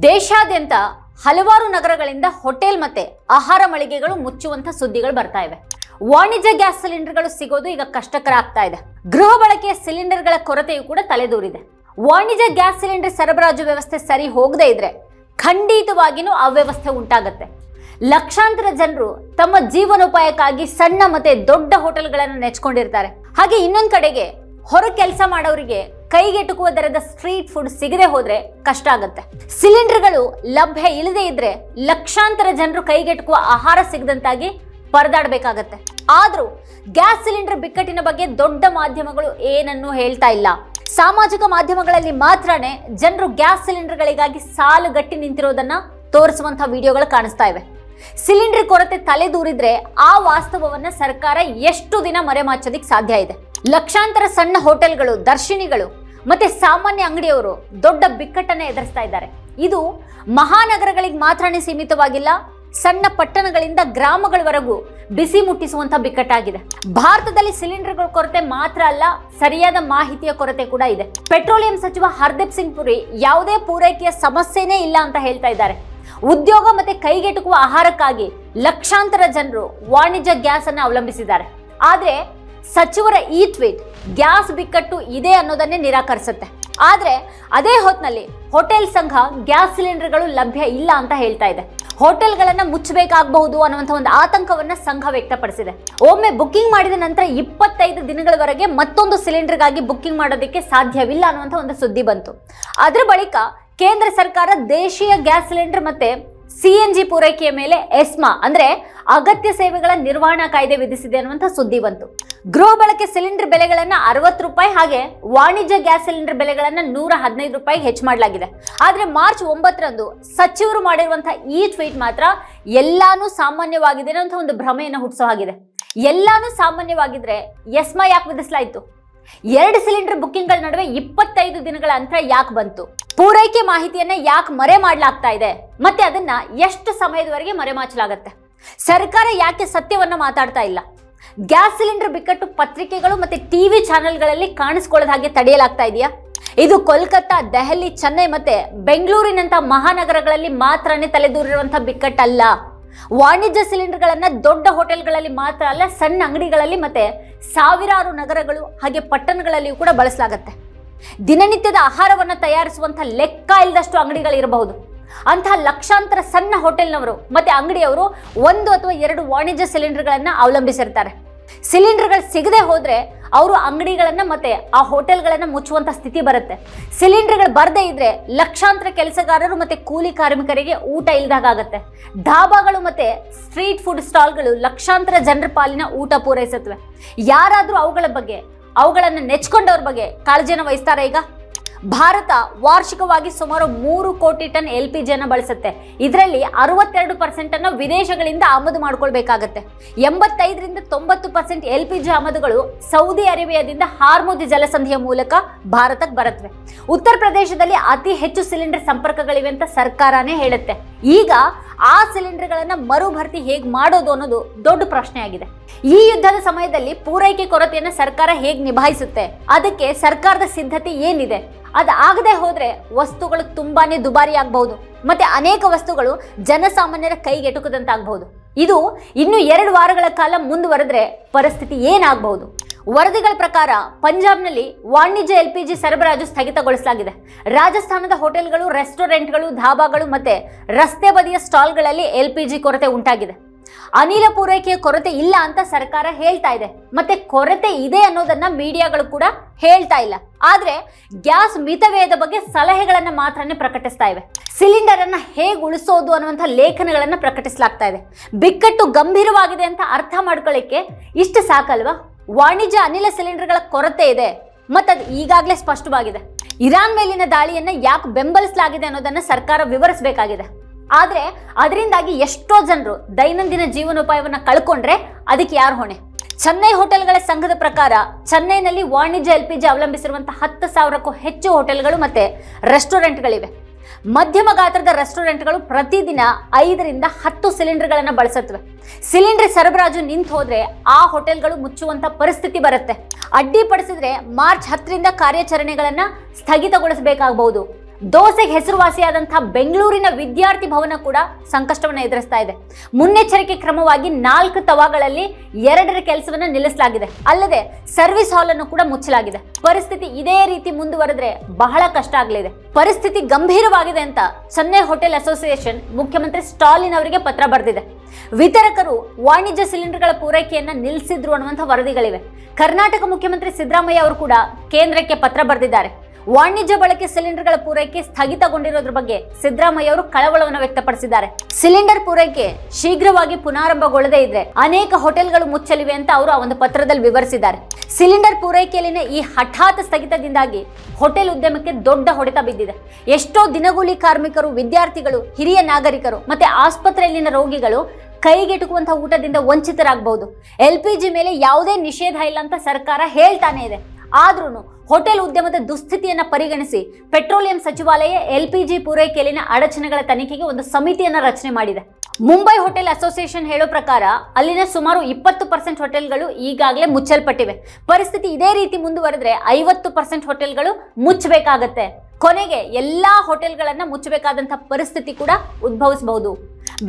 ದೇಶಾದ್ಯಂತ ಹಲವಾರು ನಗರಗಳಿಂದ ಹೋಟೆಲ್ ಮತ್ತೆ ಆಹಾರ ಮಳಿಗೆಗಳು ಮುಚ್ಚುವಂತ ಸುದ್ದಿಗಳು ಬರ್ತಾ ಇವೆ. ವಾಣಿಜ್ಯ ಗ್ಯಾಸ್ ಸಿಲಿಂಡರ್ಗಳು ಸಿಗೋದು ಈಗ ಕಷ್ಟಕರ ಆಗ್ತಾ ಇದೆ. ಗೃಹ ಬಳಕೆಯ ಸಿಲಿಂಡರ್ಗಳ ಕೊರತೆಯೂ ಕೂಡ ತಲೆದೂರಿದೆ. ವಾಣಿಜ್ಯ ಗ್ಯಾಸ್ ಸಿಲಿಂಡರ್ ಸರಬರಾಜು ವ್ಯವಸ್ಥೆ ಸರಿ ಹೋಗದೇ ಇದ್ರೆ ಖಂಡಿತವಾಗಿಯೂ ಅವ್ಯವಸ್ಥೆ ಉಂಟಾಗುತ್ತೆ. ಲಕ್ಷಾಂತರ ಜನರು ತಮ್ಮ ಜೀವನೋಪಾಯಕ್ಕಾಗಿ ಸಣ್ಣ ಮತ್ತೆ ದೊಡ್ಡ ಹೋಟೆಲ್ಗಳನ್ನು ನೆಚ್ಕೊಂಡಿರ್ತಾರೆ. ಹಾಗೆ ಇನ್ನೊಂದು ಕಡೆಗೆ ಹೊರ ಕೆಲಸ ಮಾಡೋರಿಗೆ ಕೈಗೆಟುಕುವ ದರದ ಸ್ಟ್ರೀಟ್ ಫುಡ್ ಸಿಗದೆ ಹೋದ್ರೆ ಕಷ್ಟ ಆಗುತ್ತೆ. ಸಿಲಿಂಡರ್ಗಳು ಲಭ್ಯ ಇಲ್ಲದೆ ಇದ್ರೆ ಲಕ್ಷಾಂತರ ಜನರು ಕೈಗೆಟುಕುವ ಆಹಾರ ಸಿಗದಂತಾಗಿ ಪರದಾಡಬೇಕಾಗತ್ತೆ. ಆದ್ರೂ ಗ್ಯಾಸ್ ಸಿಲಿಂಡರ್ ಬಿಕ್ಕಟ್ಟಿನ ಬಗ್ಗೆ ದೊಡ್ಡ ಮಾಧ್ಯಮಗಳು ಏನನ್ನೂ ಹೇಳ್ತಾ ಇಲ್ಲ. ಸಾಮಾಜಿಕ ಮಾಧ್ಯಮಗಳಲ್ಲಿ ಮಾತ್ರನೇ ಜನರು ಗ್ಯಾಸ್ ಸಿಲಿಂಡರ್ಗಳಿಗಾಗಿ ಸಾಲುಗಟ್ಟಿ ನಿಂತಿರೋದನ್ನ ತೋರಿಸುವಂತಹ ವಿಡಿಯೋಗಳು ಕಾಣಿಸ್ತಾ ಇವೆ. ಸಿಲಿಂಡರ್ ಕೊರತೆ ತಲೆದೂರಿದ್ರೆ ಆ ವಾಸ್ತವವನ್ನ ಸರ್ಕಾರ ಎಷ್ಟು ದಿನ ಮರೆಮಾಚೋದಿಕ್ ಸಾಧ್ಯ ಇದೆ? ಲಕ್ಷಾಂತರ ಸಣ್ಣ ಹೋಟೆಲ್ಗಳು, ದರ್ಶಿನಿಗಳು ಮತ್ತೆ ಸಾಮಾನ್ಯ ಅಂಗಡಿಯವರು ದೊಡ್ಡ ಬಿಕ್ಕಟ್ಟನ್ನ ಎದುರಿಸ್ತಾ ಇದ್ದಾರೆ. ಇದು ಮಹಾನಗರಗಳಿಗೆ ಮಾತ್ರನೇ ಸೀಮಿತವಾಗಿಲ್ಲ, ಸಣ್ಣ ಪಟ್ಟಣಗಳಿಂದ ಗ್ರಾಮಗಳವರೆಗೂ ಬಿಸಿ ಮುಟ್ಟಿಸುವಂತ ಬಿಕ್ಕಟ್ಟಾಗಿದೆ. ಭಾರತದಲ್ಲಿ ಸಿಲಿಂಡರ್ಗಳ ಕೊರತೆ ಮಾತ್ರ ಅಲ್ಲ, ಸರಿಯಾದ ಮಾಹಿತಿಯ ಕೊರತೆ ಕೂಡ ಇದೆ. ಪೆಟ್ರೋಲಿಯಂ ಸಚಿವ ಹರ್ದೀಪ್ ಸಿಂಗ್ ಪುರಿ ಯಾವುದೇ ಪೂರೈಕೆಯ ಸಮಸ್ಯೆನೇ ಇಲ್ಲ ಅಂತ ಹೇಳ್ತಾ ಇದ್ದಾರೆ. ಉದ್ಯೋಗ ಮತ್ತೆ ಕೈಗೆಟುಕುವ ಆಹಾರಕ್ಕಾಗಿ ಲಕ್ಷಾಂತರ ಜನರು ವಾಣಿಜ್ಯ ಗ್ಯಾಸ್ ಅನ್ನು ಅವಲಂಬಿಸಿದ್ದಾರೆ. ಆದ್ರೆ ಸಚಿವರ ಈ ಟ್ವೀಟ್ ಗ್ಯಾಸ್ ಬಿಕ್ಕಟ್ಟು ಇದೆ ಅನ್ನೋದನ್ನೇ ನಿರಾಕರಿಸುತ್ತೆ. ಆದ್ರೆ ಅದೇ ಹೊತ್ತಿನಲ್ಲಿ ಹೋಟೆಲ್ ಸಂಘ ಗ್ಯಾಸ್ ಸಿಲಿಂಡರ್ಗಳು ಲಭ್ಯ ಇಲ್ಲ ಅಂತ ಹೇಳ್ತಾ ಇದೆ. ಹೋಟೆಲ್ಗಳನ್ನ ಮುಚ್ಚಬೇಕಾಗಬಹುದು ಅನ್ನುವಂಥ ಒಂದು ಆತಂಕವನ್ನ ಸಂಘ ವ್ಯಕ್ತಪಡಿಸಿದೆ. ಒಮ್ಮೆ ಬುಕ್ಕಿಂಗ್ ಮಾಡಿದ ನಂತರ 25 ದಿನಗಳವರೆಗೆ ಮತ್ತೊಂದು ಸಿಲಿಂಡರ್ಗಾಗಿ ಬುಕ್ಕಿಂಗ್ ಮಾಡೋದಕ್ಕೆ ಸಾಧ್ಯವಿಲ್ಲ ಅನ್ನುವಂಥ ಒಂದು ಸುದ್ದಿ ಬಂತು. ಅದರ ಬಳಿಕ ಕೇಂದ್ರ ಸರ್ಕಾರ ದೇಶೀಯ ಗ್ಯಾಸ್ ಸಿಲಿಂಡರ್ ಮತ್ತೆ CNG ಪೂರೈಕೆಯ ಮೇಲೆ ಎಸ್ಮಾ ಅಂದ್ರೆ ಅಗತ್ಯ ಸೇವೆಗಳ ನಿರ್ವಹಣಾ ಕಾಯ್ದೆ ವಿಧಿಸಿದೆ ಅನ್ನುವಂಥ ಸುದ್ದಿ ಬಂತು. ಗೃಹ ಬಳಕೆ ಸಿಲಿಂಡರ್ ಬೆಲೆಗಳನ್ನ 60 ರೂಪಾಯಿ, ಹಾಗೆ ವಾಣಿಜ್ಯ ಗ್ಯಾಸ್ ಸಿಲಿಂಡರ್ ಬೆಲೆಗಳನ್ನ 115 ರೂಪಾಯಿ ಹೆಚ್ಚು ಮಾಡಲಾಗಿದೆ. ಆದ್ರೆ ಮಾರ್ಚ್ 9ರಂದು ಸಚಿವರು ಮಾಡಿರುವಂತಹ ಈ ಟ್ವೀಟ್ ಮಾತ್ರ ಎಲ್ಲಾನು ಸಾಮಾನ್ಯವಾಗಿದೆ ಅನ್ನೋ ಒಂದು ಭ್ರಮೆಯನ್ನು ಹುಟ್ಟಿಸೋ ಹಾಗಿದೆ. ಎಲ್ಲಾನು ಸಾಮಾನ್ಯವಾಗಿದ್ರೆ ಎಸ್ಮಾ ಯಾಕೆ ವಿಧಿಸಲಾಯಿತು? 2 ಸಿಲಿಂಡರ್ ಬುಕ್ಕಿಂಗ್ಗಳ ನಡುವೆ 25 ದಿನಗಳ ಅಂತರ ಯಾಕೆ ಬಂತು? ಪೂರೈಕೆ ಮಾಹಿತಿಯನ್ನ ಯಾಕೆ ಮರೆ ಮಾಡಲಾಗ್ತಾ ಇದೆ? ಮತ್ತೆ ಅದನ್ನ ಎಷ್ಟು ಸಮಯದವರೆಗೆ ಮರೆಮಾಚಲಾಗತ್ತೆ? ಸರ್ಕಾರ ಯಾಕೆ ಸತ್ಯವನ್ನ ಮಾತಾಡ್ತಾ ಇಲ್ಲ? ಗ್ಯಾಸ್ ಸಿಲಿಂಡರ್ ಬಿಕ್ಕಟ್ಟು ಪತ್ರಿಕೆಗಳು ಮತ್ತೆ ಟಿವಿ ಚಾನೆಲ್ಗಳಲ್ಲಿ ಕಾಣಿಸ್ಕೊಳ್ಳೋದ ಹಾಗೆ ತಡೆಯಲಾಗ್ತಾ ಇದೆಯಾ? ಇದು ಕೋಲ್ಕತ್ತಾ, ದೆಹಲಿ, ಚೆನ್ನೈ ಮತ್ತೆ ಬೆಂಗಳೂರಿನಂತ ಮಹಾನಗರಗಳಲ್ಲಿ ಮಾತ್ರನೇ ತಲೆದೂರಿರುವಂತಹ ಬಿಕ್ಕಟ್ಟಲ್ಲ. ವಾಣಿಜ್ಯ ಸಿಲಿಂಡರ್ಗಳನ್ನ ದೊಡ್ಡ ಹೋಟೆಲ್ಗಳಲ್ಲಿ ಮಾತ್ರ ಅಲ್ಲ, ಸಣ್ಣ ಅಂಗಡಿಗಳಲ್ಲಿ ಮತ್ತೆ ಸಾವಿರಾರು ನಗರಗಳು ಹಾಗೆ ಪಟ್ಟಣಗಳಲ್ಲಿಯೂ ಕೂಡ ಬಳಸಲಾಗತ್ತೆ. ದಿನನಿತ್ಯದ ಆಹಾರವನ್ನ ತಯಾರಿಸುವಂತಹ ಲೆಕ್ಕ ಇಲ್ಲದಷ್ಟು ಅಂಗಡಿಗಳಿರಬಹುದು. ಅಂತಹ ಲಕ್ಷಾಂತರ ಸಣ್ಣ ಹೋಟೆಲ್ನವರು ಮತ್ತೆ ಅಂಗಡಿಯವರು 1 ಅಥವಾ 2 ವಾಣಿಜ್ಯ ಸಿಲಿಂಡರ್ಗಳನ್ನ ಅವಲಂಬಿಸಿರ್ತಾರೆ. ಸಿಲಿಂಡರ್ಗಳು ಸಿಗದೆ ಹೋದ್ರೆ ಅವರು ಅಂಗಡಿಗಳನ್ನ ಮತ್ತೆ ಆ ಹೋಟೆಲ್ಗಳನ್ನ ಮುಚ್ಚುವಂತ ಸ್ಥಿತಿ ಬರುತ್ತೆ. ಸಿಲಿಂಡರ್ಗಳು ಬರದೇ ಇದ್ರೆ ಲಕ್ಷಾಂತರ ಕೆಲಸಗಾರರು ಮತ್ತೆ ಕೂಲಿ ಕಾರ್ಮಿಕರಿಗೆ ಊಟ ಇಲ್ದಾಗತ್ತೆ. ಢಾಬಾಗಳು ಮತ್ತೆ ಸ್ಟ್ರೀಟ್ ಫುಡ್ ಸ್ಟಾಲ್ಗಳು ಲಕ್ಷಾಂತರ ಜನರ ಪಾಲಿನ ಊಟ ಪೂರೈಸುತ್ತವೆ. ಯಾರಾದ್ರೂ ಅವುಗಳನ್ನ ನೆಚ್ಕೊಂಡವ್ರ ಬಗ್ಗೆ ಕಾಳಜಿಯನ್ನು ವಹಿಸ್ತಾರೆ? ಈಗ ಭಾರತ ವಾರ್ಷಿಕವಾಗಿ ಸುಮಾರು 3 ಕೋಟಿ ಟನ್ LPG ಅನ್ನು ಬಳಸುತ್ತೆ. ಇದರಲ್ಲಿ 62% ಅನ್ನು ವಿದೇಶಗಳಿಂದ ಆಮದು ಮಾಡ್ಕೊಳ್ಬೇಕಾಗತ್ತೆ. 85ರಿಂದ 90% LPG ಆಮದುಗಳು ಸೌದಿ ಅರೇಬಿಯಾದಿಂದ ಹಾರ್ಮುಜ್ ಜಲಸಂಧಿಯ ಮೂಲಕ ಭಾರತಕ್ಕೆ ಬರುತ್ತವೆ. ಉತ್ತರ ಪ್ರದೇಶದಲ್ಲಿ ಅತಿ ಹೆಚ್ಚು ಸಿಲಿಂಡರ್ ಸಂಪರ್ಕಗಳಿವೆ ಅಂತ ಸರ್ಕಾರನೇ ಹೇಳುತ್ತೆ. ಈಗ ಆ ಸಿಲಿಂಡರ್ಗಳನ್ನ ಮರುಭರ್ತಿ ಹೇಗೆ ಮಾಡೋದು ಅನ್ನೋದು ದೊಡ್ಡ ಪ್ರಶ್ನೆ ಆಗಿದೆ. ಈ ಯುದ್ಧದ ಸಮಯದಲ್ಲಿ ಪೂರೈಕೆ ಕೊರತೆಯನ್ನು ಸರ್ಕಾರ ಹೇಗೆ ನಿಭಾಯಿಸುತ್ತೆ? ಅದಕ್ಕೆ ಸರ್ಕಾರದ ಸಿದ್ಧತೆ ಏನಿದೆ? ಅದಾಗದೆ ಹೋದ್ರೆ ವಸ್ತುಗಳು ತುಂಬಾನೇ ದುಬಾರಿ ಆಗಬಹುದು, ಮತ್ತೆ ಅನೇಕ ವಸ್ತುಗಳು ಜನಸಾಮಾನ್ಯರ ಕೈಗೆಟುಕದಂತಾಗಬಹುದು. ಇದು ಇನ್ನು 2 ವಾರಗಳ ಕಾಲ ಮುಂದುವರೆದ್ರೆ ಪರಿಸ್ಥಿತಿ ಏನಾಗಬಹುದು? ವರದಿಗಳ ಪ್ರಕಾರ ಪಂಜಾಬ್ನಲ್ಲಿ ವಾಣಿಜ್ಯ LPG ಸರಬರಾಜು ಸ್ಥಗಿತಗೊಳಿಸಲಾಗಿದೆ. ರಾಜಸ್ಥಾನದ ಹೋಟೆಲ್ಗಳು, ರೆಸ್ಟೋರೆಂಟ್ಗಳು, ಧಾಬಾಗಳು ಮತ್ತೆ ರಸ್ತೆ ಬದಿಯ ಸ್ಟಾಲ್ಗಳಲ್ಲಿ LPG ಕೊರತೆ ಉಂಟಾಗಿದೆ. ಅನಿಲ ಪೂರೈಕೆಯ ಕೊರತೆ ಇಲ್ಲ ಅಂತ ಸರ್ಕಾರ ಹೇಳ್ತಾ ಇದೆ, ಮತ್ತೆ ಕೊರತೆ ಇದೆ ಅನ್ನೋದನ್ನ ಮೀಡಿಯಾಗಳು ಕೂಡ ಹೇಳ್ತಾ ಇಲ್ಲ. ಆದ್ರೆ ಗ್ಯಾಸ್ ಮಿತವ್ಯಯದ ಬಗ್ಗೆ ಸಲಹೆಗಳನ್ನ ಮಾತ್ರನೇ ಪ್ರಕಟಿಸ್ತಾ ಇವೆ. ಸಿಲಿಂಡರ್ ಅನ್ನ ಹೇಗೆ ಉಳಿಸೋದು ಅನ್ನುವಂಥ ಲೇಖನಗಳನ್ನ ಪ್ರಕಟಿಸಲಾಗ್ತಾ ಇದೆ. ಬಿಕ್ಕಟ್ಟು ಗಂಭೀರವಾಗಿದೆ ಅಂತ ಅರ್ಥ ಮಾಡ್ಕೊಳ್ಳಿಕ್ಕೆ ಇಷ್ಟು ಸಾಕಲ್ವಾ? ವಾಣಿಜ್ಯ ಅನಿಲ ಸಿಲಿಂಡರ್ಗಳ ಕೊರತೆ ಇದೆ ಮತ್ತು ಅದು ಈಗಾಗಲೇ ಸ್ಪಷ್ಟವಾಗಿದೆ. ಇರಾನ್ ಮೇಲಿನ ದಾಳಿಯನ್ನ ಯಾಕೆ ಬೆಂಬಲಿಸಲಾಗಿದೆ ಅನ್ನೋದನ್ನ ಸರ್ಕಾರ ವಿವರಿಸಬೇಕಾಗಿದೆ. ಆದ್ರೆ ಅದರಿಂದಾಗಿ ಎಷ್ಟೋ ಜನರು ದೈನಂದಿನ ಜೀವನೋಪಾಯವನ್ನ ಕಳ್ಕೊಂಡ್ರೆ ಅದಕ್ಕೆ ಯಾರು ಹೊಣೆ? ಚೆನ್ನೈ ಹೋಟೆಲ್ಗಳ ಸಂಘದ ಪ್ರಕಾರ ಚೆನ್ನೈನಲ್ಲಿ ವಾಣಿಜ್ಯ LPG ಅವಲಂಬಿಸಿರುವಂತಹ 10,000ಕ್ಕೂ ಹೆಚ್ಚು ಹೋಟೆಲ್ಗಳು ಮತ್ತೆ ರೆಸ್ಟೋರೆಂಟ್ಗಳಿವೆ. ಮಧ್ಯಮ ಗಾತ್ರದ ರೆಸ್ಟೋರೆಂಟ್ಗಳು ಪ್ರತಿದಿನ 5ರಿಂದ 10 ಸಿಲಿಂಡರ್ಗಳನ್ನು ಬಳಸುತ್ತವೆ. ಸಿಲಿಂಡರ್ ಸರಬರಾಜು ನಿಂತು ಹೋದ್ರೆ ಆ ಹೋಟೆಲ್ಗಳು ಮುಚ್ಚುವಂತ ಪರಿಸ್ಥಿತಿ ಬರುತ್ತೆ. ಅಡ್ಡಿಪಡಿಸಿದ್ರೆ ಮಾರ್ಚ್ 10ರಿಂದ ಕಾರ್ಯಾಚರಣೆಗಳನ್ನ ಸ್ಥಗಿತಗೊಳಿಸಬೇಕಾಗಬಹುದು. ದೋಸೆಗೆ ಹೆಸರುವಾಸಿಯಾದಂತಹ ಬೆಂಗಳೂರಿನ ವಿದ್ಯಾರ್ಥಿ ಭವನ ಕೂಡ ಸಂಕಷ್ಟವನ್ನು ಎದುರಿಸ್ತಾ ಇದೆ. ಮುನ್ನೆಚ್ಚರಿಕೆ ಕ್ರಮವಾಗಿ 4 ತವಾಗಳಲ್ಲಿ 2ರ ಕೆಲಸವನ್ನ ನಿಲ್ಲಿಸಲಾಗಿದೆ. ಅಲ್ಲದೆ ಸರ್ವಿಸ್ ಹಾಲ್ ಅನ್ನು ಕೂಡ ಮುಚ್ಚಲಾಗಿದೆ. ಪರಿಸ್ಥಿತಿ ಇದೇ ರೀತಿ ಮುಂದುವರೆದ್ರೆ ಬಹಳ ಕಷ್ಟ ಆಗಲಿದೆ. ಪರಿಸ್ಥಿತಿ ಗಂಭೀರವಾಗಿದೆ ಅಂತ ಚೆನ್ನೈ ಹೋಟೆಲ್ ಅಸೋಸಿಯೇಷನ್ ಮುಖ್ಯಮಂತ್ರಿ ಸ್ಟಾಲಿನ್ ಅವರಿಗೆ ಪತ್ರ ಬರೆದಿದೆ. ವಿತರಕರು ವಾಣಿಜ್ಯ ಸಿಲಿಂಡರ್ಗಳ ಪೂರೈಕೆಯನ್ನ ನಿಲ್ಲಿಸಿದ್ರು ಅನ್ನುವಂಥ ವರದಿಗಳಿವೆ. ಕರ್ನಾಟಕ ಮುಖ್ಯಮಂತ್ರಿ ಸಿದ್ದರಾಮಯ್ಯ ಅವರು ಕೂಡ ಕೇಂದ್ರಕ್ಕೆ ಪತ್ರ ಬರೆದಿದ್ದಾರೆ. ವಾಣಿಜ್ಯ ಬಳಕೆ ಸಿಲಿಂಡರ್ಗಳ ಪೂರೈಕೆ ಸ್ಥಗಿತಗೊಂಡಿರೋದ್ರ ಬಗ್ಗೆ ಸಿದ್ದರಾಮಯ್ಯ ಅವರು ಕಳವಳವನ್ನು ವ್ಯಕ್ತಪಡಿಸಿದ್ದಾರೆ. ಸಿಲಿಂಡರ್ ಪೂರೈಕೆ ಶೀಘ್ರವಾಗಿ ಪುನಾರಂಭಗೊಳ್ಳದೇ ಇದ್ರೆ ಅನೇಕ ಹೋಟೆಲ್ಗಳು ಮುಚ್ಚಲಿವೆ ಅಂತ ಅವರು ಆ ಒಂದು ಪತ್ರದಲ್ಲಿ ವಿವರಿಸಿದ್ದಾರೆ. ಸಿಲಿಂಡರ್ ಪೂರೈಕೆಯಲ್ಲಿನ ಈ ಹಠಾತ್ ಸ್ಥಗಿತದಿಂದಾಗಿ ಹೋಟೆಲ್ ಉದ್ಯಮಕ್ಕೆ ದೊಡ್ಡ ಹೊಡೆತ ಬಿದ್ದಿದೆ. ಎಷ್ಟೋ ದಿನಗೂಲಿ ಕಾರ್ಮಿಕರು, ವಿದ್ಯಾರ್ಥಿಗಳು, ಹಿರಿಯ ನಾಗರಿಕರು ಮತ್ತೆ ಆಸ್ಪತ್ರೆಯಲ್ಲಿನ ರೋಗಿಗಳು ಕೈಗೆಟುಕುವಂತಹ ಊಟದಿಂದ ವಂಚಿತರಾಗಬಹುದು. LPG ಮೇಲೆ ಯಾವುದೇ ನಿಷೇಧ ಇಲ್ಲ ಅಂತ ಸರ್ಕಾರ ಹೇಳ್ತಾನೆ ಇದೆ. ಆದ್ರೂ ಹೋಟೆಲ್ ಉದ್ಯಮದ ದುಸ್ಥಿತಿಯನ್ನ ಪರಿಗಣಿಸಿ ಪೆಟ್ರೋಲಿಯಂ ಸಚಿವಾಲಯ LPG ಪೂರೈಕೆಯಲ್ಲಿನ ಅಡಚಣೆಗಳ ತನಿಖೆಗೆ ಒಂದು ಸಮಿತಿಯನ್ನ ರಚನೆ ಮಾಡಿದೆ. ಮುಂಬೈ ಹೋಟೆಲ್ ಅಸೋಸಿಯೇಷನ್ ಹೇಳೋ ಪ್ರಕಾರ ಅಲ್ಲಿನ ಸುಮಾರು 20% ಹೋಟೆಲ್ಗಳು ಈಗಾಗಲೇ ಮುಚ್ಚಲ್ಪಟ್ಟಿವೆ. ಪರಿಸ್ಥಿತಿ ಇದೇ ರೀತಿ ಮುಂದುವರೆದ್ರೆ 50% ಹೋಟೆಲ್ಗಳು ಮುಚ್ಚಬೇಕಾಗತ್ತೆ. ಕೊನೆಗೆ ಎಲ್ಲಾ ಹೋಟೆಲ್ಗಳನ್ನ ಮುಚ್ಚಬೇಕಾದಂತ ಪರಿಸ್ಥಿತಿ ಕೂಡ ಉದ್ಭವಿಸಬಹುದು.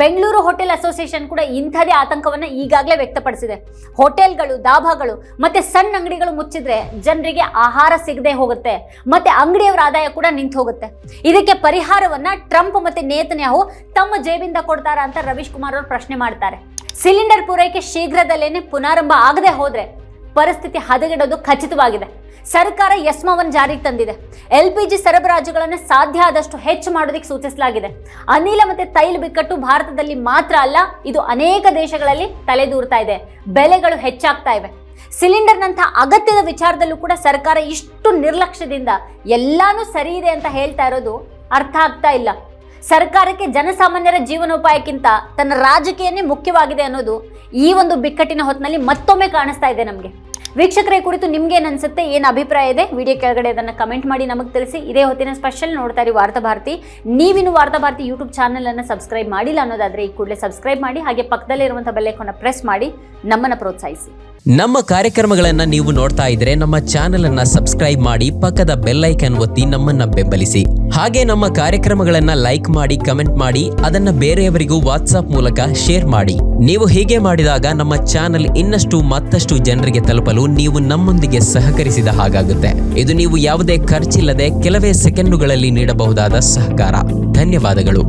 ಬೆಂಗಳೂರು ಹೋಟೆಲ್ ಅಸೋಸಿಯೇಷನ್ ಕೂಡ ಇಂಥದೇ ಆತಂಕವನ್ನ ಈಗಾಗಲೇ ವ್ಯಕ್ತಪಡಿಸಿದೆ. ಹೋಟೆಲ್ಗಳು, ದಾಬಾಗಳು ಮತ್ತೆ ಸಣ್ಣ ಅಂಗಡಿಗಳು ಮುಚ್ಚಿದ್ರೆ ಜನರಿಗೆ ಆಹಾರ ಸಿಗದೆ ಹೋಗುತ್ತೆ, ಮತ್ತೆ ಅಂಗಡಿಯವರ ಆದಾಯ ಕೂಡ ನಿಂತು ಹೋಗುತ್ತೆ. ಇದಕ್ಕೆ ಪರಿಹಾರವನ್ನ ಟ್ರಂಪ್ ಮತ್ತೆ ನೇತನ್ಯಾಹು ತಮ್ಮ ಜೇಬಿಂದ ಕೊಡ್ತಾರಾ ಅಂತ ರವೀಶ್ ಕುಮಾರ್ ಅವರು ಪ್ರಶ್ನೆ ಮಾಡ್ತಾರೆ. ಸಿಲಿಂಡರ್ ಪೂರೈಕೆ ಶೀಘ್ರದಲ್ಲೇನೆ ಪುನಾರಂಭ ಆಗದೆ ಹೋದ್ರೆ ಪರಿಸ್ಥಿತಿ ಹದಗೆಡೋದು ಖಚಿತವಾಗಿದೆ. ಸರ್ಕಾರ ಎಸ್ಮಾವನ್ನು ಜಾರಿಗೆ ತಂದಿದೆ. LPG ಸರಬರಾಜುಗಳನ್ನು ಸಾಧ್ಯ ಆದಷ್ಟು ಹೆಚ್ಚು ಮಾಡೋದಕ್ಕೆ ಸೂಚಿಸಲಾಗಿದೆ. ಅನಿಲ ಮತ್ತೆ ತೈಲ ಬಿಕ್ಕಟ್ಟು ಭಾರತದಲ್ಲಿ ಮಾತ್ರ ಅಲ್ಲ, ಇದು ಅನೇಕ ದೇಶಗಳಲ್ಲಿ ತಲೆದೂರ್ತಾ ಇದೆ. ಬೆಲೆಗಳು ಹೆಚ್ಚಾಗ್ತಾ ಇವೆ. ಸಿಲಿಂಡರ್ನಂಥ ಅಗತ್ಯದ ವಿಚಾರದಲ್ಲೂ ಕೂಡ ಸರ್ಕಾರ ಇಷ್ಟು ನಿರ್ಲಕ್ಷ್ಯದಿಂದ ಎಲ್ಲಾನು ಸರಿ ಇದೆ ಅಂತ ಹೇಳ್ತಾ ಇರೋದು ಅರ್ಥ ಆಗ್ತಾ ಇಲ್ಲ. ಸರ್ಕಾರಕ್ಕೆ ಜನಸಾಮಾನ್ಯರ ಜೀವನೋಪಾಯಕ್ಕಿಂತ ತನ್ನ ರಾಜಕೀಯನೇ ಮುಖ್ಯವಾಗಿದೆ ಅನ್ನೋದು ಈ ಒಂದು ಬಿಕ್ಕಟ್ಟಿನ ಹೊತ್ತಿನಲ್ಲಿ ಮತ್ತೊಮ್ಮೆ ಕಾಣಿಸ್ತಾ ಇದೆ ನಮಗೆ. ವೀಕ್ಷಕರ ಕುರಿತು ನಿಮ್ಗೆ ಏನ್ ಅನ್ಸುತ್ತೆ, ಏನು ಅಭಿಪ್ರಾಯ ಇದೆ, ವಿಡಿಯೋ ಕೆಳಗಡೆ ಅದನ್ನ ಕಮೆಂಟ್ ಮಾಡಿ ನಮಗೆ ತಿಳಿಸಿ. ಇದೇ ಹೊತ್ತಿನ ಸ್ಪೆಷಲ್ ನೋಡ್ತಾ ಇರಿ ವಾರ್ತಾ ಭಾರತಿ. ನೀವಿನ್ನು ವಾರ್ತಾ ಭಾರತಿ ಯೂಟ್ಯೂಬ್ ಚಾನಲ್ ಅನ್ನು ಸಬ್ಸ್ಕ್ರೈಬ್ ಮಾಡಿಲ್ಲ ಅನ್ನೋದಾದ್ರೆ ಈ ಕೂಡಲೇ ಸಬ್ಸ್ಕ್ರೈಬ್ ಮಾಡಿ, ಹಾಗೆ ಪಕ್ಕದಲ್ಲಿರುವಂತಹ ಬೆಲ್ ಐಕಾನ್ ಪ್ರೆಸ್ ಮಾಡಿ ನಮ್ಮನ್ನ ಪ್ರೋತ್ಸಾಹಿಸಿ. ನಮ್ಮ ಕಾರ್ಯಕ್ರಮಗಳನ್ನ ನೀವು ನೋಡ್ತಾ ಇದ್ರೆ ನಮ್ಮ ಚಾನೆಲ್ ಅನ್ನ ಸಬ್ಸ್ಕ್ರೈಬ್ ಮಾಡಿ, ಪಕ್ಕದ ಬೆಲ್ ಐಕಾನ್ ಒತ್ತಿ ನಮ್ಮನ್ನ ಬೆಂಬಲಿಸಿ. ಹಾಗೆ ನಮ್ಮ ಕಾರ್ಯಕ್ರಮಗಳನ್ನ ಲೈಕ್ ಮಾಡಿ, ಕಮೆಂಟ್ ಮಾಡಿ, ಅದನ್ನ ಬೇರೆಯವರಿಗೂ ವಾಟ್ಸ್ಆಪ್ ಮೂಲಕ ಶೇರ್ ಮಾಡಿ. ನೀವು ಹೀಗೆ ಮಾಡಿದಾಗ ನಮ್ಮ ಚಾನೆಲ್ ಮತ್ತಷ್ಟು ಜನರಿಗೆ ತಲುಪಲು ನೀವು ನಮ್ಮೊಂದಿಗೆ ಸಹಕರಿಸಿದ ಹಾಗಾಗುತ್ತೆ. ಇದು ನೀವು ಯಾವುದೇ ಖರ್ಚಿಲ್ಲದೆ ಕೆಲವೇ ಸೆಕೆಂಡುಗಳಲ್ಲಿ ನೀಡಬಹುದಾದ ಸಹಕಾರ. ಧನ್ಯವಾದಗಳು.